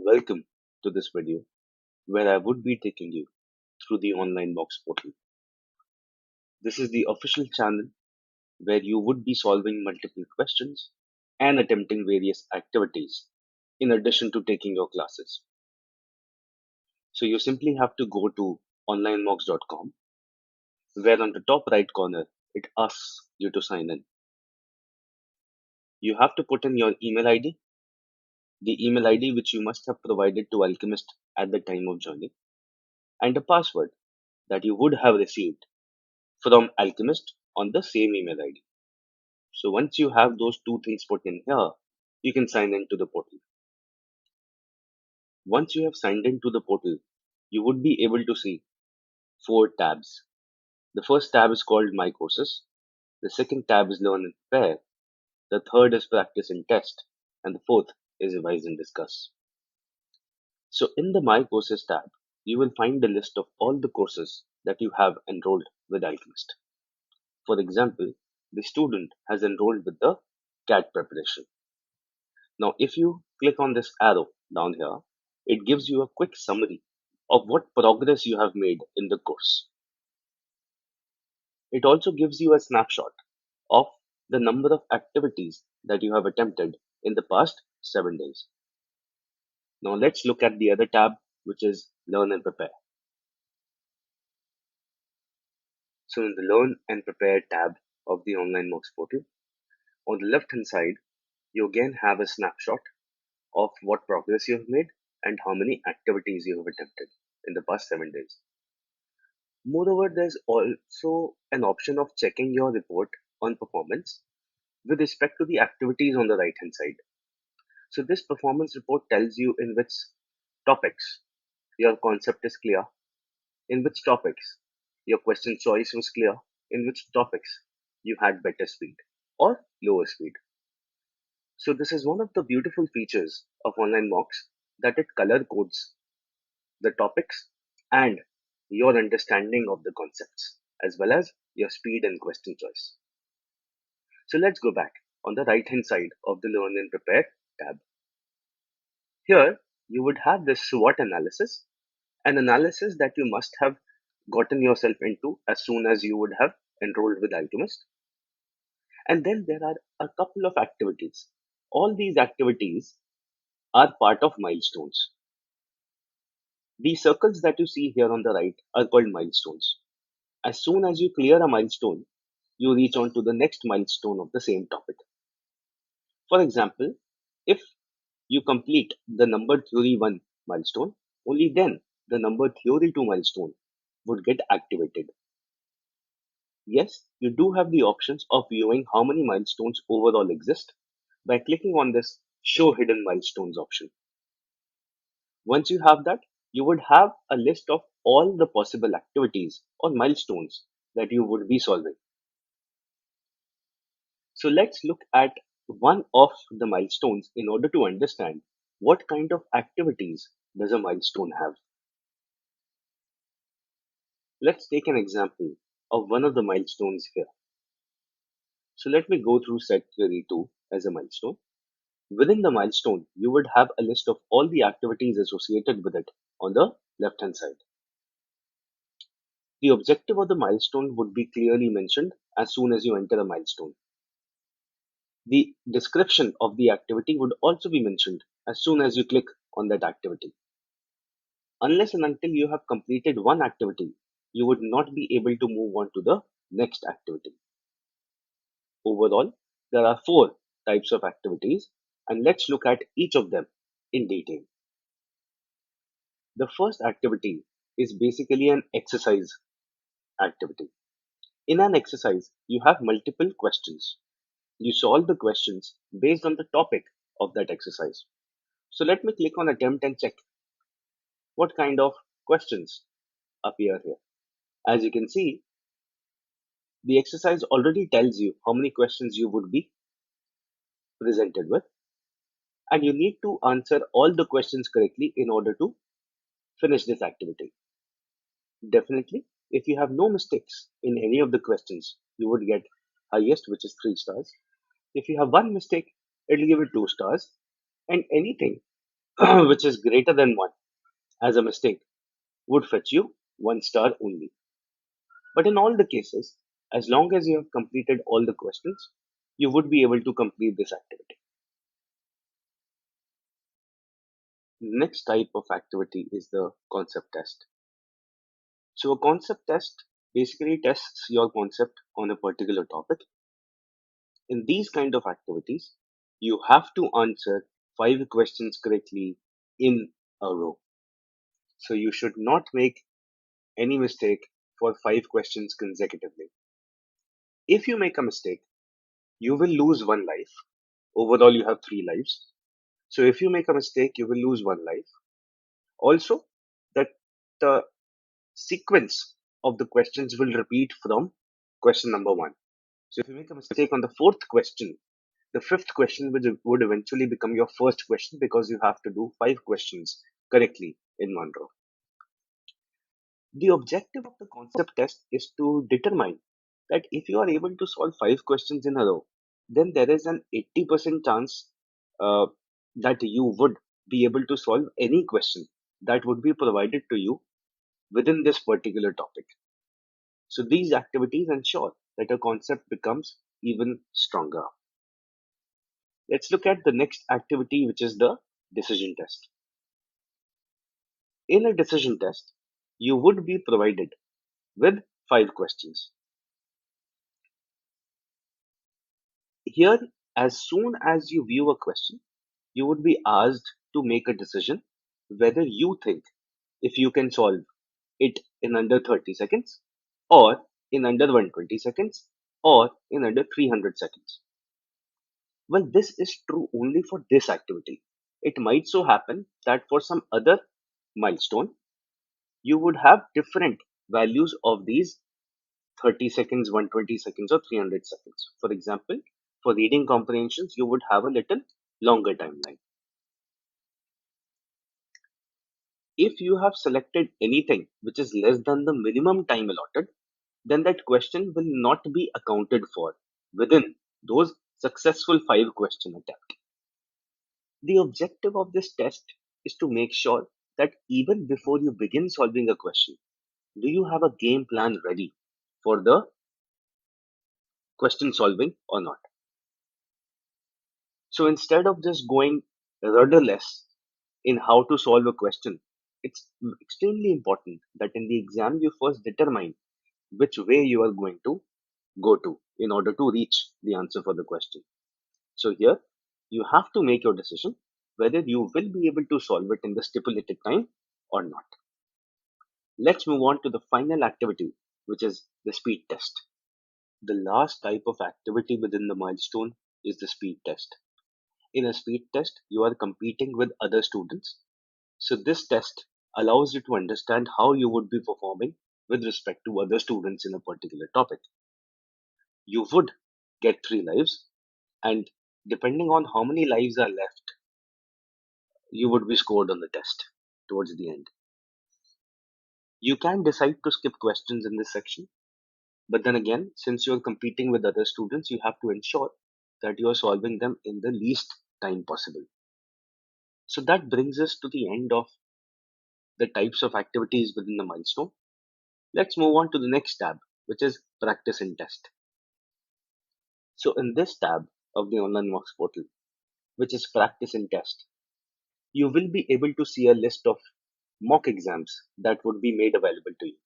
Welcome to this video where I would be taking you through the OnlineMocks portal. This is the official channel where you would be solving multiple questions and attempting various activities in addition to taking your classes. So you simply have to go to onlinemocks.com where on the top right corner it asks you to sign in. You have to put in your email ID, the email ID which you must have provided to Alchemist at the time of joining, and a password that you would have received from Alchemist on the same email ID. So once you have those two things put in here, you can sign into the portal. Once you have signed into the portal, you would be able to see four tabs. The first tab is called My Courses. The second tab is Learn and Prepare. The third is Practice and Test. And the fourth is Revise and Discuss. So in the My Courses tab, you will find the list of all the courses that you have enrolled with Alchemist. For example, the student has enrolled with the CAT preparation. Now, if you click on this arrow down here, it gives you a quick summary of what progress you have made in the course. It also gives you a snapshot of the number of activities that you have attempted in the past 7 days. Now, let's look at the other tab, which is Learn and Prepare. So, in the Learn and Prepare tab of the OnlineMocks portal, on the left hand side, you again have a snapshot of what progress you have made and how many activities you have attempted in the past 7 days. Moreover, there's also an option of checking your report on performance with respect to the activities on the right hand side. So this performance report tells you in which topics your concept is clear, in which topics your question choice was clear, in which topics you had better speed or lower speed. So this is one of the beautiful features of OnlineMocks, that it color codes the topics and your understanding of the concepts as well as your speed and question choice. So let's go back on the right hand side of the Learn and Prepare tab. Here you would have this SWOT analysis, an analysis that you must have gotten yourself into as soon as you would have enrolled with Alchemist. And then there are a couple of activities. All these activities are part of milestones. The circles that you see here on the right are called milestones. As soon as you clear a milestone, you reach on to the next milestone of the same topic. For example, if you complete the number theory 1 milestone, only then the number theory 2 milestone would get activated. Yes, you do have the options of viewing how many milestones overall exist by clicking on this Show Hidden Milestones option. Once you have that, you would have a list of all the possible activities or milestones that you would be solving. So let's look at one of the milestones in order to understand what kind of activities does a milestone have. Let's take an example of one of the milestones here. So let me go through set theory 2 as a milestone. Within the milestone, you would have a list of all the activities associated with it on the left hand side. The objective of the milestone would be clearly mentioned as soon as you enter a milestone. The description of the activity would also be mentioned as soon as you click on that activity. Unless and until you have completed one activity, you would not be able to move on to the next activity. Overall, there are 4 types of activities, and let's look at each of them in detail. The first activity is basically an exercise activity. In an exercise, you have multiple questions. You solve the questions based on the topic of that exercise. So let me click on attempt and check what kind of questions appear here. As you can see, the exercise already tells you how many questions you would be presented with, and you need to answer all the questions correctly in order to finish this activity. Definitely, if you have no mistakes in any of the questions, you would get highest, which is 3 stars. If you have one mistake, it will give you 2 stars, and anything which is greater than 1 as a mistake, would fetch you 1 star only. But in all the cases, as long as you have completed all the questions, you would be able to complete this activity. Next type of activity is the concept test. So a concept test basically tests your concept on a particular topic. In these kind of activities, you have to answer 5 questions correctly in a row. So you should not make any mistake for 5 questions consecutively. If you make a mistake, you will lose 1 life. Overall, you have 3 lives. So if you make a mistake, you will lose 1 life. Also, that the sequence of the questions will repeat from question number 1. So if you make a mistake on the fourth question, the fifth question would eventually become your first question because you have to do 5 questions correctly in one row. The objective of the concept test is to determine that if you are able to solve 5 questions in a row, then there is an 80% chance uh, that you would be able to solve any question that would be provided to you within this particular topic. So these activities ensure that a concept becomes even stronger. Let's look at the next activity, which is the decision test. In a decision test, you would be provided with 5 questions. Here, as soon as you view a question, you would be asked to make a decision whether you think if you can solve it in under 30 seconds, or in under 120 seconds, or in under 300 seconds. Well, this is true only for this activity. It might so happen that for some other milestone, you would have different values of these 30 seconds, 120 seconds, or 300 seconds. For example, for reading comprehensions, you would have a little longer timeline. If you have selected anything which is less than the minimum time allotted, then that question will not be accounted for within those successful 5 question attempt. The objective of this test is to make sure that even before you begin solving a question, do you have a game plan ready for the question solving or not? So instead of just going rudderless in how to solve a question, it's extremely important that in the exam you first determine which way you are going to go to in order to reach the answer for the question. So here you have to make your decision whether you will be able to solve it in the stipulated time or not. Let's move on to the final activity, which is the speed test. The last type of activity within the milestone is the speed test. In a speed test, you are competing with other students. So this test allows you to understand how you would be performing with respect to other students in a particular topic. You would get 3 lives, and depending on how many lives are left, you would be scored on the test towards the end. You can decide to skip questions in this section, but then again, since you're competing with other students, you have to ensure that you are solving them in the least time possible. So that brings us to the end of the types of activities within the milestone. Let's move on to the next tab, which is practice and test. So in this tab of the OnlineMocks portal, which is practice and test, you will be able to see a list of mock exams that would be made available to you.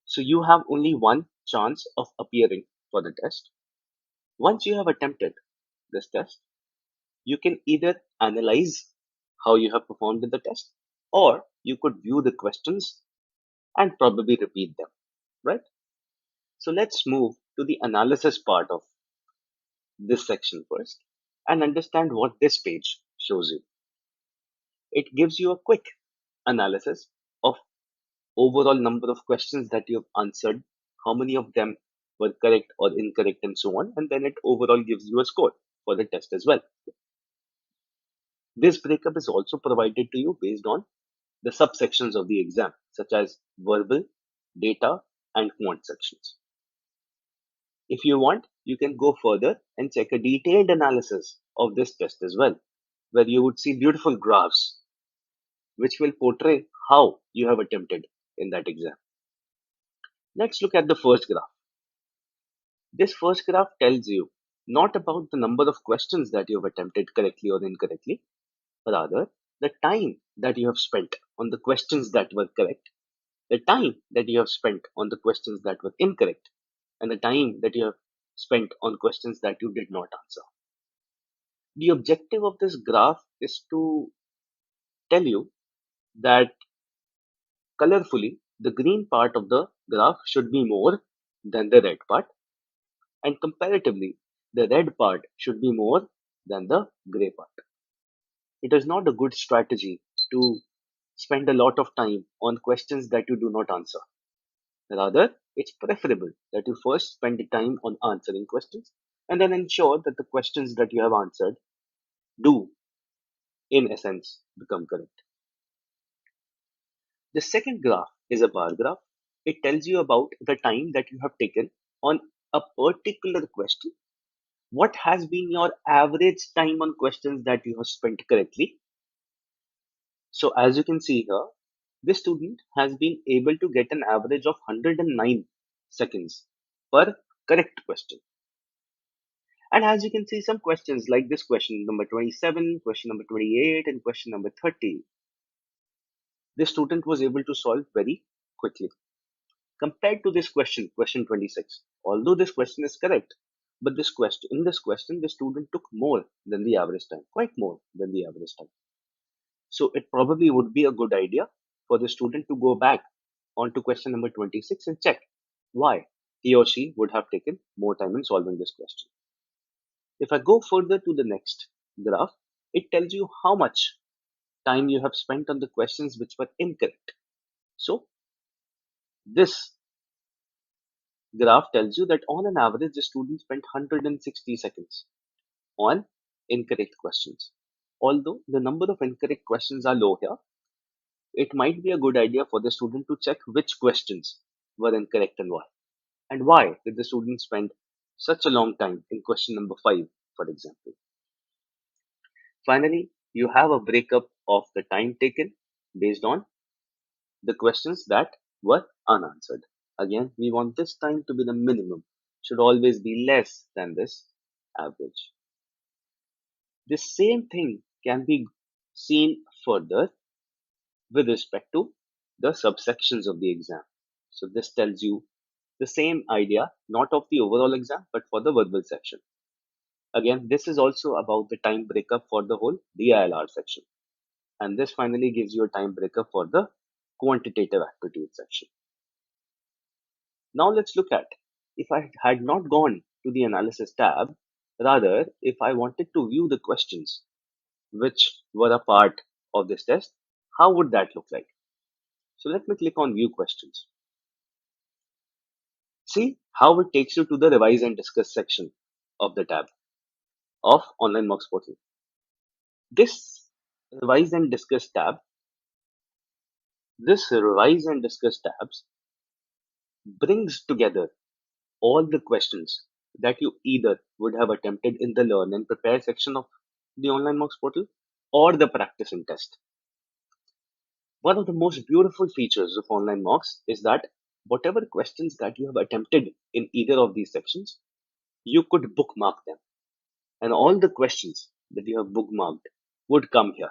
So you have only one chance of appearing for the test. Once you have attempted this test, you can either analyze how you have performed in the test, or you could view the questions and probably repeat them, right? So let's move to the analysis part of this section first and understand what this page shows you. It gives you a quick analysis of overall number of questions that you have answered, how many of them were correct or incorrect, and so on, and then it overall gives you a score for the test as well. This breakup is also provided to you based on the subsections of the exam, such as verbal, data, and quant sections. If you want, you can go further and check a detailed analysis of this test as well. where you would see beautiful graphs which will portray how you have attempted in that exam. Let's look at the first graph. This first graph tells you not about the number of questions that you have attempted correctly or incorrectly, rather, the time that you have spent on the questions that were correct, the time that you have spent on the questions that were incorrect, and the time that you have spent on questions that you did not answer. The objective of this graph is to tell you that colorfully the green part of the graph should be more than the red part, and comparatively the red part should be more than the gray part. It is not a good strategy to spend a lot of time on questions that you do not answer. Rather, it's preferable that you first spend the time on answering questions and then ensure that the questions that you have answered do, in essence, become correct. The second graph is a bar graph. It tells you about the time that you have taken on a particular question. What has been your average time on questions that you have spent correctly? So, as you can see here, this student has been able to get an average of 109 seconds per correct question. And as you can see, some questions like this question number 27, question number 28, and question number 30, this student was able to solve very quickly. Compared to this question, question 26, although this question is correct, but in this question, the student took more than the average time, quite more than the average time. So it probably would be a good idea for the student to go back onto question number 26 and check why he or she would have taken more time in solving this question. If I go further to the next graph, it tells you how much time you have spent on the questions which were incorrect. So this graph tells you that on an average, the student spent 160 seconds on incorrect questions. Although the number of incorrect questions are low here, it might be a good idea for the student to check which questions were incorrect and why. And why did the student spend such a long time in question number 5, for example? Finally, you have a breakup of the time taken based on the questions that were unanswered. Again, we want this time to be the minimum, should always be less than this average. The same thing can be seen further with respect to the subsections of the exam. So this tells you the same idea, not of the overall exam, but for the verbal section. Again, this is also about the time breakup for the whole DILR section. And this finally gives you a time breakup for the quantitative aptitude section. Now let's look at, if I had not gone to the analysis tab, rather if I wanted to view the questions which were a part of this test, how would that look like? So let me click on view questions. See how it takes you to the revise and discuss section of the tab of Online Mocks portal. This revise and discuss tab, this revise and discuss tabs brings together all the questions that you either would have attempted in the learn and prepare section of the Online Mocks portal or the practice and test. One of the most beautiful features of Online Mocks is that whatever questions that you have attempted in either of these sections, you could bookmark them. And all the questions that you have bookmarked would come here.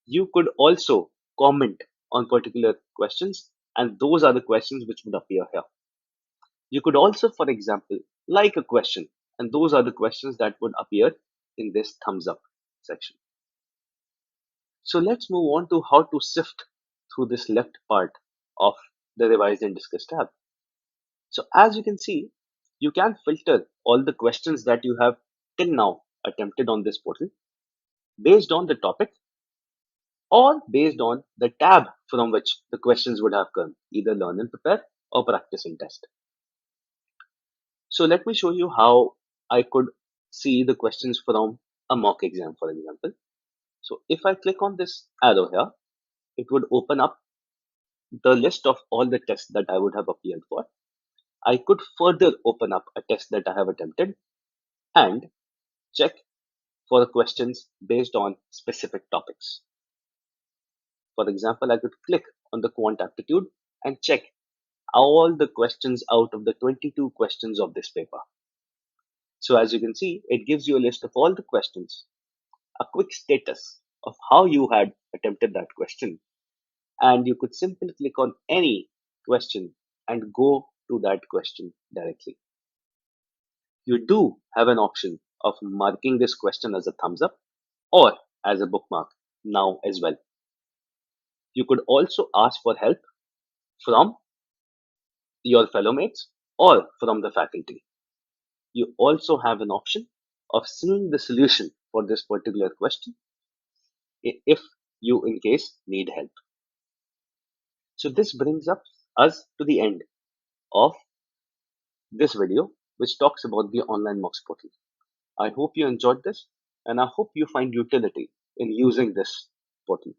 You could also comment on particular questions, and those are the questions which would appear here. You could also, for example, like a question, and those are the questions that would appear in this thumbs up section. So let's move on to how to sift through this left part of the revise and discuss tab. So as you can see, you can filter all the questions that you have till now attempted on this portal based on the topic or based on the tab from which the questions would have come, either learn and prepare or practice and test. So let me show you how I could see the questions from a mock exam, for example. So if I click on this arrow here, it would open up the list of all the tests that I would have appeared for. I could further open up a test that I have attempted and check for questions based on specific topics. For example, I could click on the quant aptitude and check all the questions out of the 22 questions of this paper. So as you can see, it gives you a list of all the questions, a quick status of how you had attempted that question, and you could simply click on any question and go to that question directly. You do have an option of marking this question as a thumbs up or as a bookmark now as well. You could also ask for help from your fellow mates or from the faculty. You also have an option of seeing the solution for this particular question if you in case need help. So this brings up us to the end of this video, which talks about the online mocks portal. I hope you enjoyed this and I hope you find utility in using this portal.